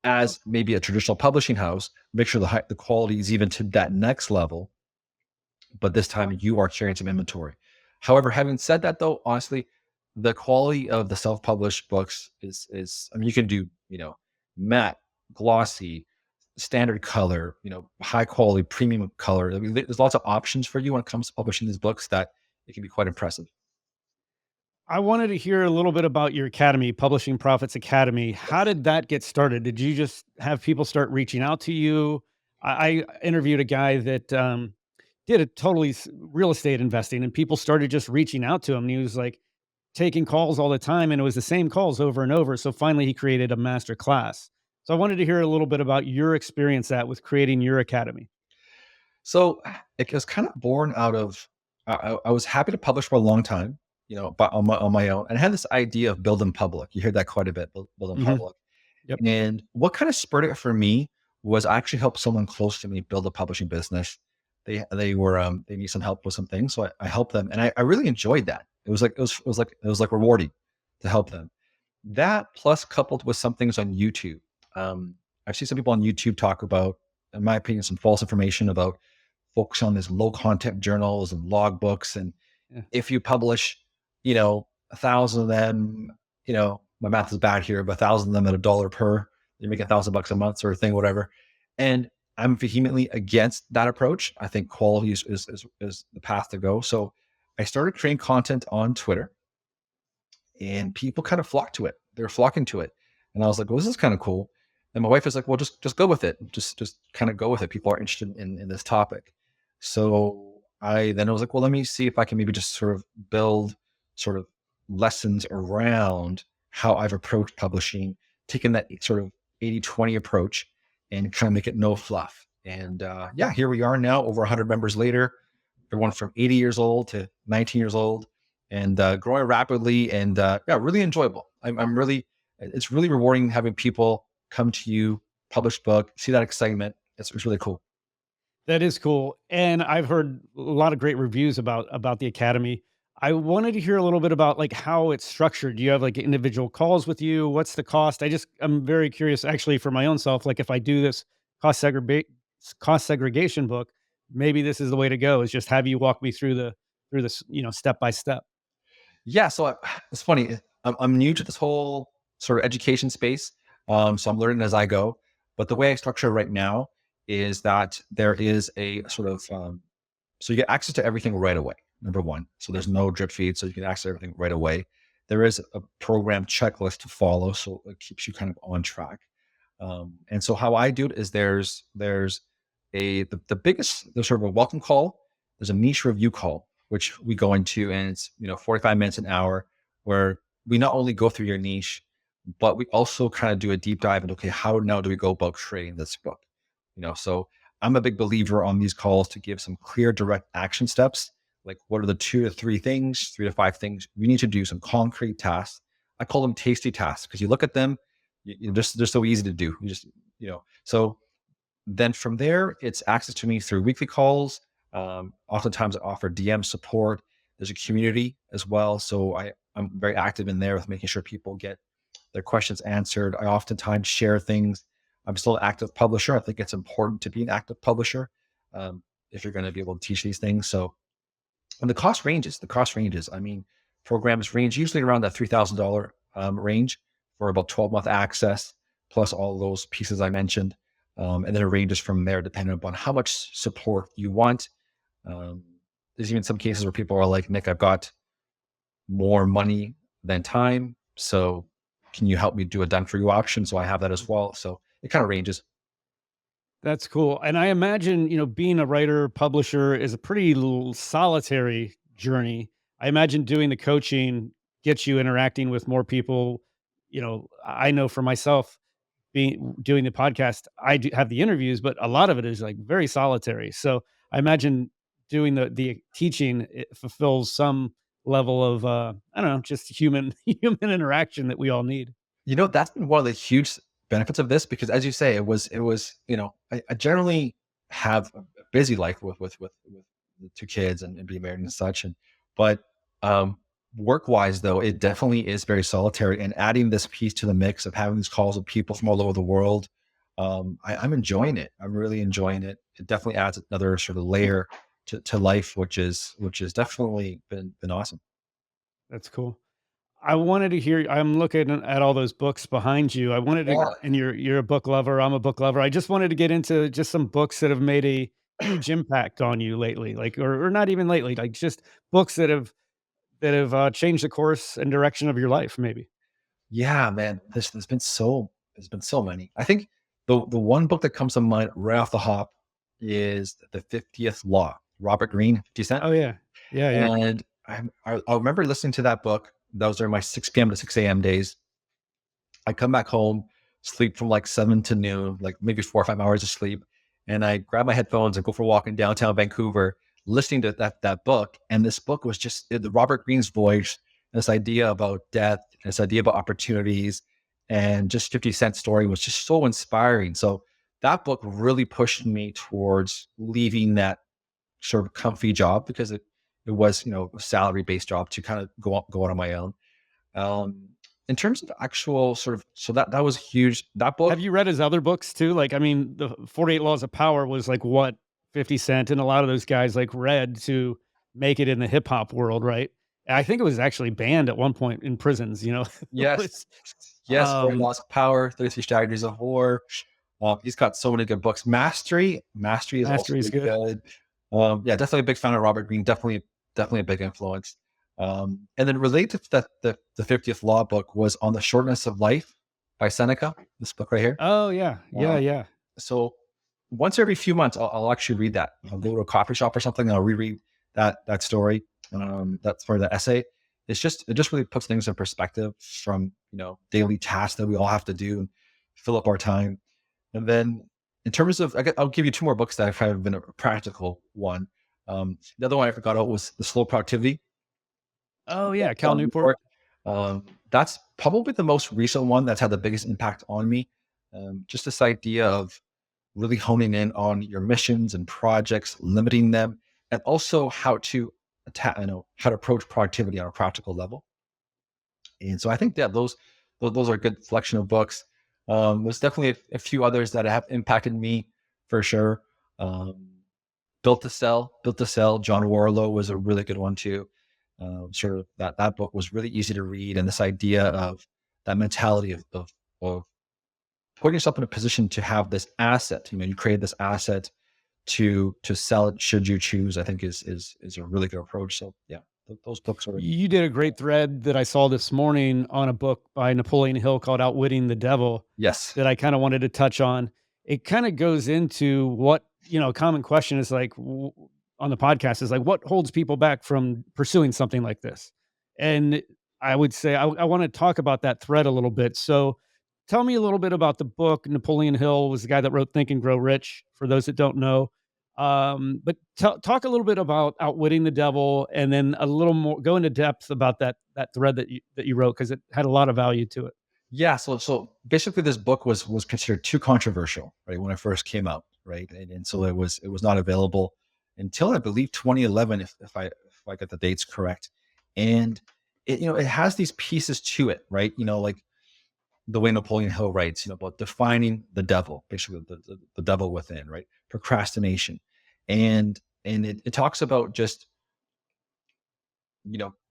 as maybe a traditional publishing house. Make sure the quality is even to that next level, but this time you are sharing some inventory. However, having said that, though, honestly, the quality of the self-published books is I mean, you can do matte, glossy, standard color, high quality, premium color. I mean, there's lots of options for you when it comes to publishing these books that it can be quite impressive. I wanted to hear a little bit about your academy, Publishing Profits Academy. How did that get started? Did you just have people start reaching out to you? I interviewed a guy that did a totally real estate investing, and people started just reaching out to him. And he was like taking calls all the time, and it was the same calls over and over. So finally, he created a master class. So I wanted to hear a little bit about your experience with creating your academy. So it was kind of born out of I was happy to publish for a long time, but on my own, and I had this idea of build in public. You hear that quite a bit, build in Hmm. public. Yep. And what kind of spurred it for me was I actually helped someone close to me build a publishing business. They need some help with some things, so I helped them, and I really enjoyed that. It was like rewarding to help them. That plus coupled with some things on YouTube. I've seen some people on YouTube talk about, in my opinion, some false information about focus on these low content journals and log books. And Yeah. if you publish, 1,000 of them, my math is bad here, but 1,000 of them at $1 per, you make $1,000 a month sort of thing, whatever. And I'm vehemently against that approach. I think quality is the path to go. So I started creating content on Twitter and people kind of flocked to it. They were flocking to it. And I was like, well, this is kind of cool. And my wife was like, well, just go with it. Just kind of go with it. People are interested in this topic. So I was like, well, let me see if I can maybe just sort of build sort of lessons around how I've approached publishing, taking that sort of 80-20 approach and kind of make it no fluff. And yeah, here we are now, over 100 members later, everyone from 80 years old to 19 years old, and growing rapidly, and yeah, really enjoyable. It's really rewarding having people come to you, publish book, see that excitement. It's really cool. That is cool, and I've heard a lot of great reviews about the academy. I wanted to hear a little bit about, like, how it's structured. Do you have, like, individual calls with you? What's the cost? I'm very curious actually for my own self, like, if I do this cost segregate cost segregation book, maybe this is the way to go, is just have you walk me through this, step by step. Yeah, so it's funny. I'm new to this whole sort of education space, so I'm learning as I go. But the way I structure it right now is that there is a sort of so you get access to everything right away. Number one, so there's no drip feed, so you can access everything right away. There is a program checklist to follow, so it keeps you kind of on track. And so how I do it is there's the biggest there's sort of a welcome call. There's a niche review call which we go into, and it's 45 minutes an hour where we not only go through your niche, but we also kind of do a deep dive into, okay, how now do we go about creating this book? So I'm a big believer on these calls to give some clear, direct action steps. Like, what are the 2 to 3 things, 3 to 5 things we need to do? Some concrete tasks. I call them tasty tasks because you look at them, they're so easy to do. So then from there, it's access to me through weekly calls. Oftentimes I offer DM support. There's a community as well. So I'm very active in there with making sure people get their questions answered. I oftentimes share things. I'm still an active publisher. I think it's important to be an active publisher if you're going to be able to teach these things. So And the cost ranges. I mean, programs range usually around that $3,000 range for about 12-month access, plus all those pieces I mentioned. And then it ranges from there depending upon how much support you want. Um, there's even some cases where people are like, Nick, I've got more money than time. So can you help me do a done for you option? So I have that as well. So it kind of ranges. That's cool. And I imagine, being a writer, publisher is a pretty solitary journey. I imagine doing the coaching gets you interacting with more people. I know for myself, being doing the podcast, I do have the interviews, but a lot of it is like very solitary. So I imagine doing the teaching, it fulfills some level of I don't know, just human human interaction that we all need. That's been one of the huge benefits of this because as you say, I generally have a busy life with the two kids and being married and such. But um work wise though, it definitely is very solitary and adding this piece to the mix of having these calls with people from all over the world. I'm enjoying it. I'm really enjoying it. It definitely adds another sort of layer to life, which is definitely been awesome. That's cool. I wanted to hear, I'm looking at all those books behind you. I wanted to, Yeah. and you're a book lover, I'm a book lover. I just wanted to get into just some books that have made a huge impact on you lately, like, or not even lately, like just books that have changed the course and direction of your life, maybe. Yeah, man. There's been so many. I think the one book that comes to mind right off the hop is The 50th Law, Robert Greene, 50 Cent. Oh yeah. Yeah, yeah. And I remember listening to that book. That was during my 6 p.m. to 6 a.m. days. I come back home, sleep from like 7 to noon, like maybe 4 or 5 hours of sleep. And I grab my headphones and go for a walk in downtown Vancouver, listening to that book. And this book was just the Robert Greene's voice, this idea about death, this idea about opportunities, and just 50 Cent story was just so inspiring. So that book really pushed me towards leaving that sort of comfy job because it was, a salary based job to kind of go out on my own. Um, in terms of actual sort of, so that was huge. That book, Have you read his other books too? Like, I mean, the 48 Laws of Power was like what 50 Cent and a lot of those guys like read to make it in the hip hop world, right? I think it was actually banned at one point in prisons, It yes, was, yes, for um, Loss of Power, 33 Strategies of War. He's got so many good books. Mastery is also Mastery is really good. good. Yeah, definitely a big fan of Robert Greene. Definitely a big influence. And then related to that, the 50th Law book was On the Shortness of Life by Seneca. This book right here. Oh yeah. Yeah, Um, yeah. so once every few months, I'll actually read that. I'll go to a coffee shop or something, and I'll reread that story. That's for the essay. It just really puts things in perspective from daily tasks that we all have to do and fill up our time. And then in terms of, I'll give you two more books that have kind of been a practical one. The other one I forgot about was The Slow Productivity. Oh yeah, Cal Cal Newport. Newport. That's probably the most recent one that's had the biggest impact on me. Just this idea of really honing in on your missions and projects, limiting them, and also how to how to approach productivity on a practical level. And so I think that those are a good selection of books. There's definitely a few others that have impacted me for sure. Um, Built to Sell, John Warlow was a really good one too. Sort of that book was really easy to read, and this idea of that mentality of putting yourself in a position to have this asset. You create this asset to sell it should you choose. I think is a really good approach. So yeah, those books are You did a great thread that I saw this morning on a book by Napoleon Hill called Outwitting the Devil yes, that I kind of wanted to touch on. It kind of goes into what, a common question is like on the podcast is like, what holds people back from pursuing something like this? And I would say, I want to talk about that thread a little bit. So tell me a little bit about the book. Napoleon Hill was the guy that wrote Think and Grow Rich, for those that don't know. But talk a little bit about Outwitting the Devil, and then a little more, go into depth about that thread that you wrote because it had a lot of value to it. yeah. So basically, this book was considered too controversial, right, when it first came out, right, and so it was not available until I believe 2011, if I get the dates correct, and it has these pieces to it, right, like the way Napoleon Hill writes, about defining the devil, basically the devil within, right? Procrastination. And it talks about just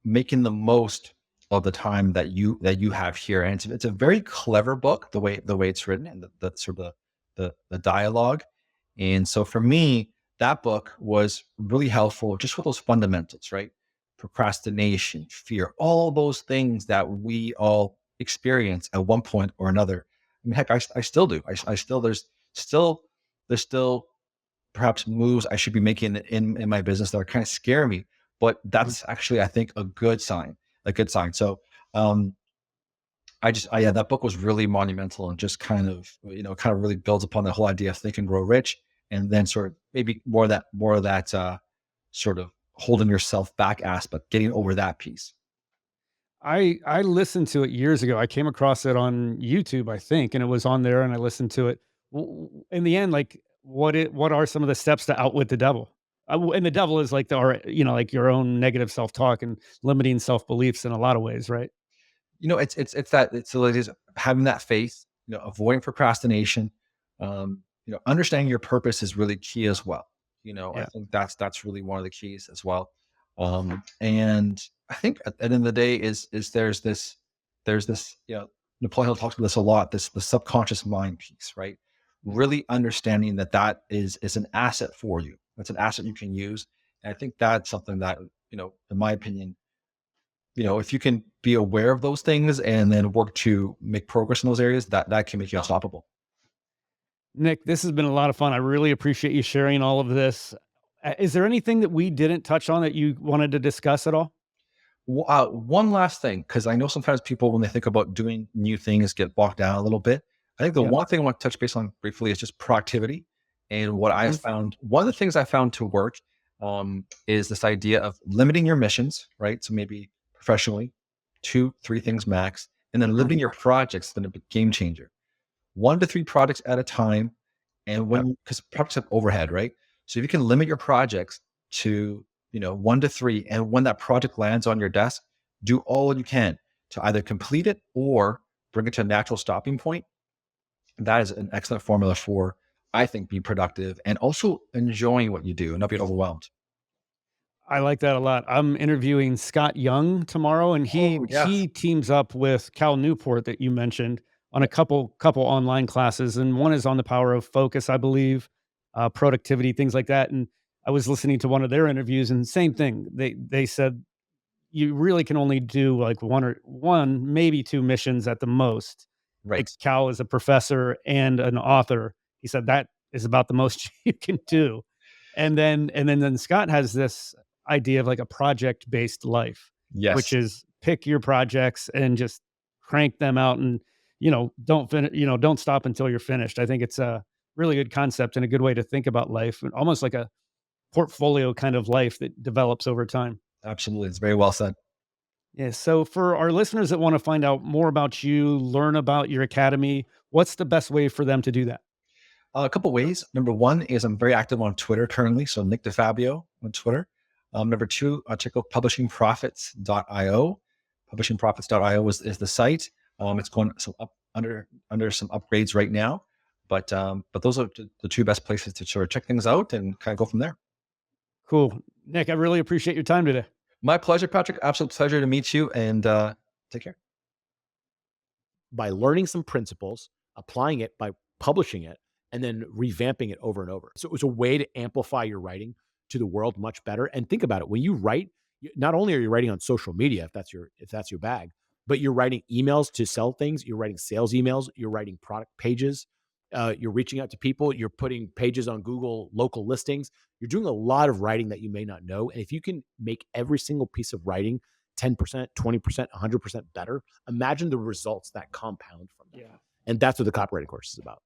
making the most of the time that you have here. And it's a very clever book, the way it's written, and the sort of the dialogue. And so for me, that book was really helpful just with those fundamentals, right? Procrastination, fear, all those things that we all experience at one point or another. I mean, heck, I still do. I still, still, there's still perhaps moves I should be making in my business that are kind of scare me, but that's actually, I think, a good sign. So, um, yeah, that book was really monumental and just kind of really builds upon the whole idea of Think and Grow Rich, and then sort of maybe more of that sort of holding yourself back aspect, getting over that piece. I listened to it years ago. I came across it on YouTube, I think, and it was on there, and I listened to it. In the end, like, what are some of the steps to outwit the devil? And the devil is like like your own negative self talk and limiting self beliefs in a lot of ways, right? It is having that faith, avoiding procrastination, understanding your purpose is really key as well. I Yeah. think that's really one of the keys as well. And I think at the end of the day is there's this, Napoleon Hill talks about this a lot, this the subconscious mind piece, right? Really understanding that is an asset for you. That's an asset you can use. And I think that's something that, in my opinion, if you can be aware of those things and then work to make progress in those areas, that can make you unstoppable. Nick, this has been a lot of fun. I really appreciate you sharing all of this. Is there anything that we didn't touch on that you wanted to discuss at all? One last thing, because I know sometimes people, when they think about doing new things, get bogged down a little bit. I think the Yeah. one thing I want to touch base on briefly is just productivity. And what I Mhm. found, one of the things I found to work, is this idea of limiting your missions, right? So maybe professionally, two, three things max, and then limiting your projects. Then a big game changer. 1 to 3 projects at a time. And Yep. because projects have overhead, right? So if you can limit your projects to, 1 to 3, and when that project lands on your desk, do all you can to either complete it or bring it to a natural stopping point. That is an excellent formula for, I think, being productive and also enjoying what you do and not being overwhelmed. I like that a lot. I'm interviewing Scott Young tomorrow, and he Oh, yes. he teams up with Cal Newport that you mentioned on a couple online classes, and one is on the power of focus, I believe, productivity, things like that. And I was listening to one of their interviews, and same thing. They said you really can only do like one, maybe two missions at the most. Like, Right. Cal is a professor and an author. He said that is about the most you can do. And then Scott has this idea of like a project-based life, which Yes. is pick your projects and just crank them out, and don't stop until you're finished. I think it's a really good concept and a good way to think about life, and almost like a portfolio kind of life that develops over time. Absolutely. It's very well said. Yeah. So for our listeners that want to find out more about you, learn about your academy, what's the best way for them to do that? A couple ways. Number one is I'm very active on Twitter currently. So Nick DeFabio on Twitter. Number two, check out publishingprofits.io. Publishingprofits.io is the site. It's going some up under some upgrades right now. But those are the two best places to sort of check things out and kind of go from there. Cool. Nick, I really appreciate your time today. My pleasure, Patrick. Absolute pleasure to meet you, and take care. By learning some principles, applying it by publishing it, and then revamping it over and over. So it was a way to amplify your writing to the world much better. And think about it: when you write, not only are you writing on social media, if that's your bag, but you're writing emails to sell things. You're writing sales emails. You're writing product pages. You're reaching out to people. You're putting pages on Google local listings. You're doing a lot of writing that you may not know. And if you can make every single piece of writing 10%, 20%, 100% better, imagine the results that compound from that. Yeah. And that's what the copywriting course is about.